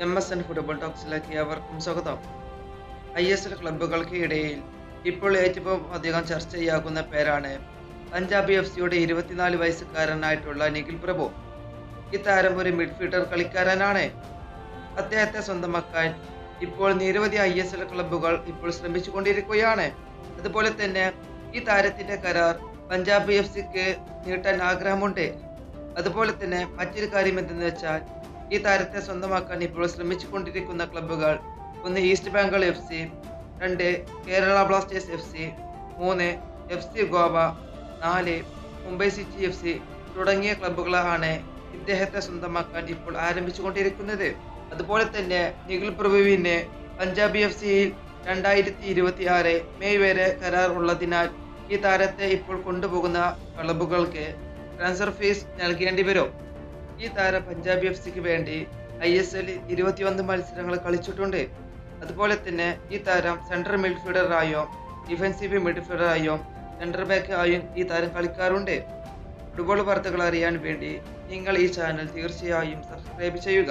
MSN football ടോക്സിലേക്ക് ഏവർക്കും സ്വാഗതം. ISL ക്ലബ്ബുകൾക്ക് ഇടയിൽ ഇപ്പോൾ ഏറ്റവും അധികം ചർച്ചയാകുന്ന പേരാണ് പഞ്ചാബ് FCയുടെ 24 വയസ്സുകാരനായിട്ടുള്ള നിഖിൽ പ്രഭു. ഈ താരം ഒരു മിഡ്ഫീൽഡർ കളിക്കാരനാണ്. അദ്ദേഹത്തെ സ്വന്തമാക്കാൻ ഇപ്പോൾ നിരവധി ISL ക്ലബ്ബുകൾ ഇപ്പോൾ ശ്രമിച്ചുകൊണ്ടിരിക്കുകയാണ്. അതുപോലെ തന്നെ ഈ താരത്തിന്റെ കരാർ പഞ്ചാബ് FCക്ക് നീട്ടാൻ ആഗ്രഹമുണ്ട്. അതുപോലെ തന്നെ മറ്റൊരു കാര്യം എന്തെന്ന് വെച്ചാൽ ഈ താരത്തെ സ്വന്തമാക്കാൻ ഇപ്പോൾ ശ്രമിച്ചുകൊണ്ടിരിക്കുന്ന ക്ലബ്ബുകൾ 1 east Bengal FC, 2 Kerala Blasters FC, 3 FC Goa, 4 Mumbai city FC തുടങ്ങിയ ക്ലബ്ബുകളാണ് ഇദ്ദേഹത്തെ സ്വന്തമാക്കാൻ ഇപ്പോൾ ആരംഭിച്ചുകൊണ്ടിരിക്കുന്നത്. അതുപോലെ തന്നെ നിഖിൽ പ്രഭുവിന് പഞ്ചാബ് FCയിൽ 2026 മെയ് വരെ കരാർ ഉള്ളതിനാൽ ഈ താരത്തെ ഇപ്പോൾ കൊണ്ടുപോകുന്ന ക്ലബ്ബുകൾക്ക് ട്രാൻസ്ഫർ ഫീസ് നൽകേണ്ടി വരും. ഈ താരം പഞ്ചാബ് FCക്ക് വേണ്ടി ISL 21 മത്സരങ്ങൾ കളിച്ചിട്ടുണ്ട്. അതുപോലെ തന്നെ ഈ താരം സെൻട്രൽ മിഡ്ഫീൽഡറായോ ഡിഫൻസീവ് മിഡ്ഫീൽഡറായോ സെൻറ്റർ ബാക്ക് ആയും ഈ താരം കളിക്കാറുണ്ട്. ഫുട്ബോൾ വാർത്തകൾ അറിയാൻ വേണ്ടി നിങ്ങൾ ഈ ചാനൽ തീർച്ചയായും സബ്സ്ക്രൈബ് ചെയ്യുക.